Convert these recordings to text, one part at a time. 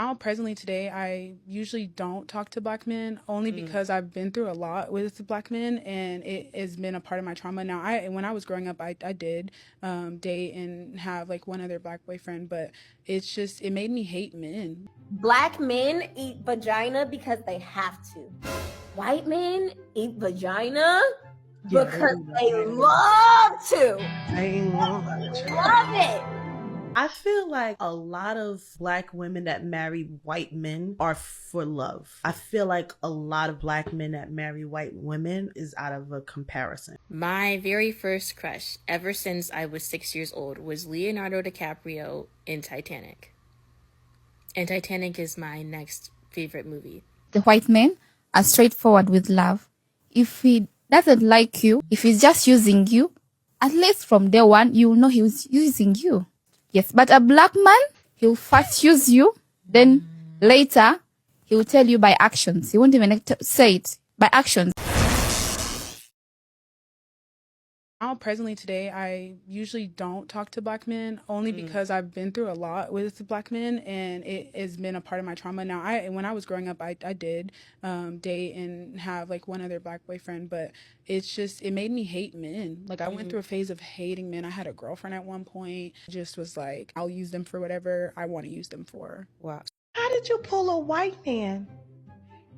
Now, presently today, I usually don't talk to black men only because I've been through a lot with black men and it has been a part of my trauma. Now, when I was growing up, I did date and have like one other black boyfriend, but it made me hate men. Black men eat vagina because they have to. White men eat vagina because they love to. They love it. I feel like a lot of black women that marry white men are for love. I feel like a lot of black men that marry white women is out of a comparison. My very first crush, ever since I was 6 years old, was Leonardo DiCaprio in Titanic. And Titanic is my next favorite movie. The white men are straightforward with love. If he doesn't like you, if he's just using you, at least from day one, you will know he was using you. Yes, but a black man, he'll first use you, then later, he will tell you by actions. He won't even say it, by actions. Now, presently today, I usually don't talk to black men only because I've been through a lot with black men and it has been a part of my trauma. Now, when I was growing up, I did date and have like one other black boyfriend, but it made me hate men. Like I went through a phase of hating men. I had a girlfriend at one point, just was like, I'll use them for whatever I want to use them for. Wow. How did you pull a white man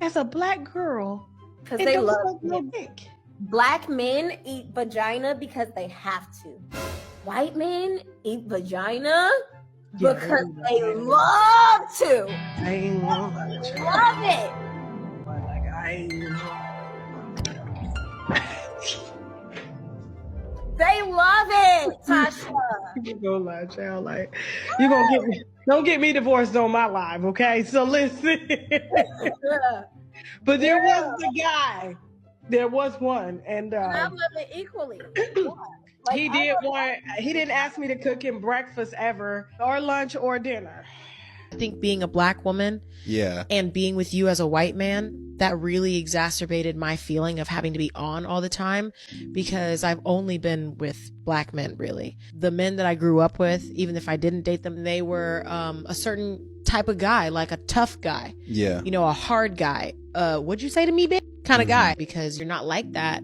as a black girl? Because and they don't love suck no it. dick? Black men eat vagina because they have to. White men eat vagina because they love to. They love it. They love it, Tasha. You gonna lie, child. Like you gonna get me. Don't get me divorced on my live, okay? So listen. But there was the guy. There was one, and I love it equally. Like, he did one. He didn't ask me to cook him breakfast ever, or lunch, or dinner. I think being a black woman and being with you as a white man, that really exacerbated my feeling of having to be on all the time because I've only been with black men, really. The men that I grew up with, even if I didn't date them, they were a certain type of guy, like a tough guy. Yeah. You know, a hard guy. What'd you say to me, bitch? Kind of guy. Because you're not like that.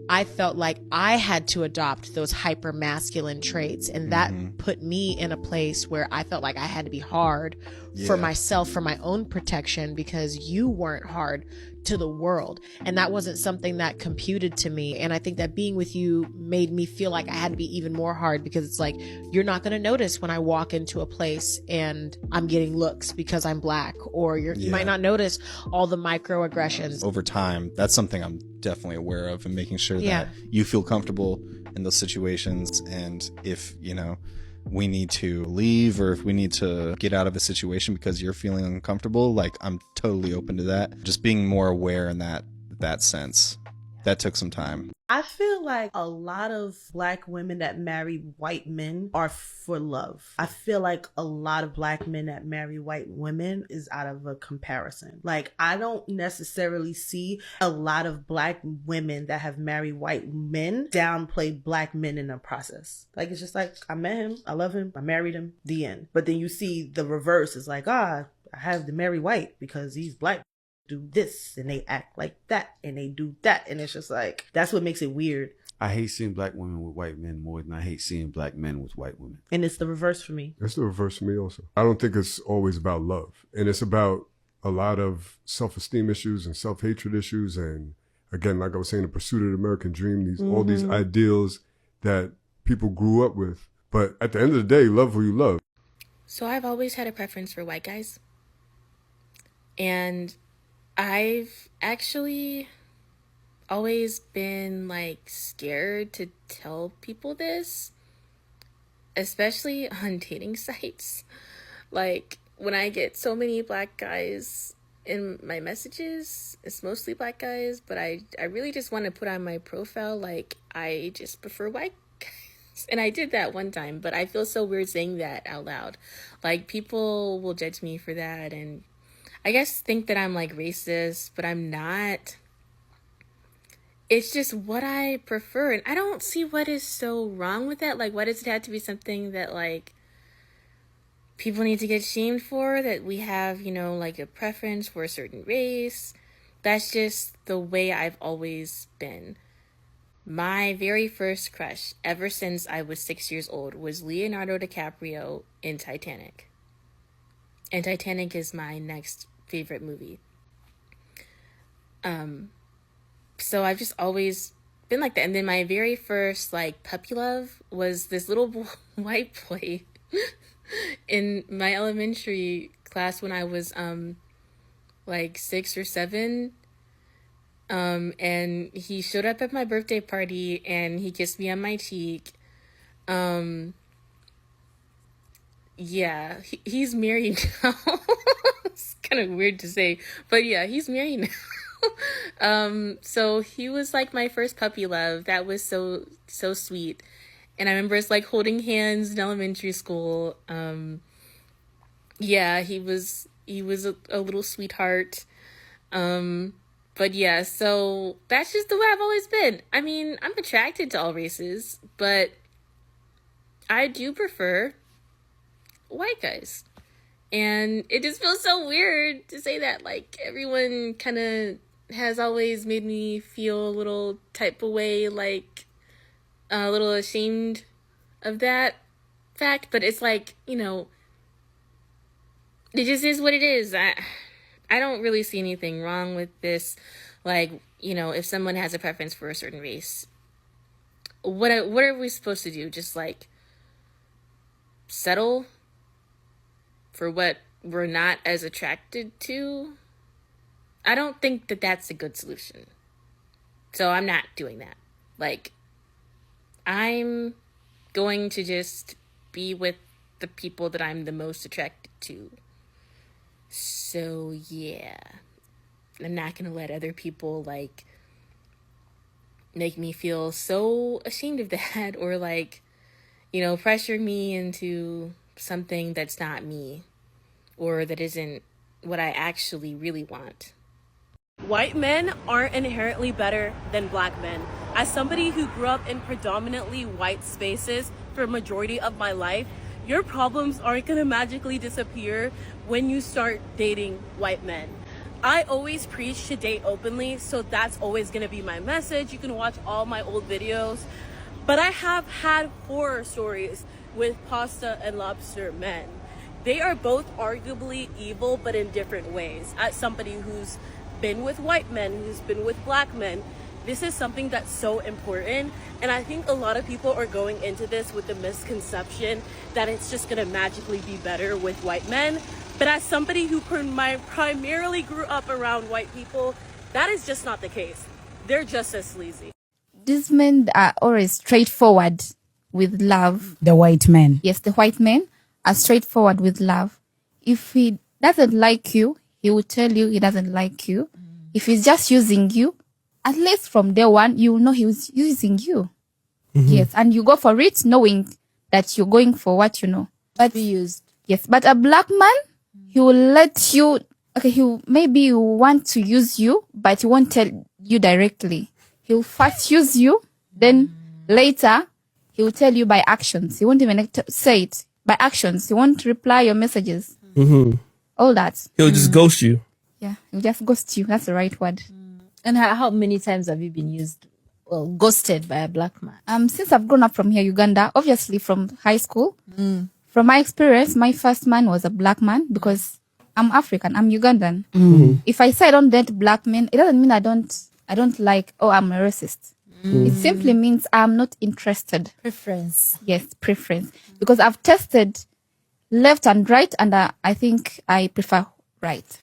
I felt like I had to adopt those hyper masculine traits. And that put me in a place where I felt like I had to be hard for myself, for my own protection, because you weren't hard to the world. And that wasn't something that computed to me. And I think that being with you made me feel like I had to be even more hard because it's like, you're not going to notice when I walk into a place and I'm getting looks because I'm black, or you might not notice all the microaggressions. Over time, that's something I'm definitely aware of, and making sure that you feel comfortable in those situations. And if, we need to leave or if we need to get out of a situation because you're feeling uncomfortable, like I'm totally open to that. Just being more aware in that sense. That took some time. I feel like a lot of black women that marry white men are for love. I feel like a lot of black men that marry white women is out of a comparison. Like, I don't necessarily see a lot of black women that have married white men downplay black men in the process. Like, it's just like, I met him, I love him, I married him, the end. But then you see the reverse. It's like, I have to marry white because he's black. Do this and they act like that and they do that, and it's just like, that's what makes it weird. I hate seeing black women with white men more than I hate seeing black men with white women. And it's the reverse for me. It's the reverse for me also. I don't think it's always about love, and it's about a lot of self-esteem issues and self-hatred issues, and again, like I was saying, the pursuit of the American dream, all these ideals that people grew up with. But at the end of the day, love who you love. So I've always had a preference for white guys. And I've actually always been like scared to tell people this, especially on dating sites. Like when I get so many black guys in my messages, it's mostly black guys, but I really just want to put on my profile like I just prefer white guys. And I did that one time, but I feel so weird saying that out loud. Like people will judge me for that and I guess think that I'm like racist, but I'm not. It's just what I prefer. And I don't see what is so wrong with that. Like, why does it have to be something that like people need to get shamed for, that we have, you know, like a preference for a certain race. That's just the way I've always been. My very first crush, ever since I was 6 years old, was Leonardo DiCaprio in Titanic. And Titanic is my next favorite movie. So I've just always been like that. And then my very first, like, puppy love was this little white boy in my elementary class when I was, like 6 or 7. And he showed up at my birthday party and he kissed me on my cheek. Yeah, he's married now. It's kind of weird to say, but yeah, he's married now. So he was like my first puppy love. That was so sweet. And I remember us like holding hands in elementary school. Yeah, he was a little sweetheart. But yeah, so that's just the way I've always been. I mean, I'm attracted to all races, but I do prefer white guys. And it just feels so weird to say that. Like, everyone kind of has always made me feel a little type of way, like a little ashamed of that fact. But it's like, you know, it just is what it is. I don't really see anything wrong with this. Like, you know, if someone has a preference for a certain race, what are we supposed to do? Just like settle for what we're not as attracted to? I don't think that that's a good solution. So I'm not doing that. Like, I'm going to just be with the people that I'm the most attracted to. So yeah, I'm not gonna let other people like make me feel so ashamed of that, or like, you know, pressure me into something that's not me, or that isn't what I actually really want. White men aren't inherently better than black men. As somebody who grew up in predominantly white spaces for a majority of my life, your problems aren't gonna magically disappear when you start dating white men. I always preach to date openly, so that's always gonna be my message. You can watch all my old videos. But I have had horror stories with pasta and lobster men. They are both arguably evil, but in different ways. As somebody who's been with white men, who's been with black men, this is something that's so important. And I think a lot of people are going into this with the misconception that it's just gonna magically be better with white men. But as somebody who primarily grew up around white people, that is just not the case. They're just as sleazy. These men are always straightforward with love. The white men. Yes, the white men are straightforward with love. If he doesn't like you, he will tell you he doesn't like you. If he's just using you, at least from day one, you will know he was using you. Mm-hmm. Yes, and you go for it knowing that you're going for what you know. But be used. Yes, but a black man, he will let you, okay, maybe want to use you, but he won't tell you directly. He'll first use you, then later, he will tell you by actions. He won't even say it. By actions. He won't reply your messages. Mm-hmm. All that. He'll just ghost you. Yeah, he'll just ghost you. That's the right word. And how many times have you been ghosted by a black man? Since I've grown up from here, Uganda, obviously from high school. From my experience, my first man was a black man because I'm African, I'm Ugandan. If I say I don't date black men, it doesn't mean I don't like, I'm a racist. It simply means I'm not interested. Preference. Yes, preference. Because I've tested left and right, and I think I prefer right.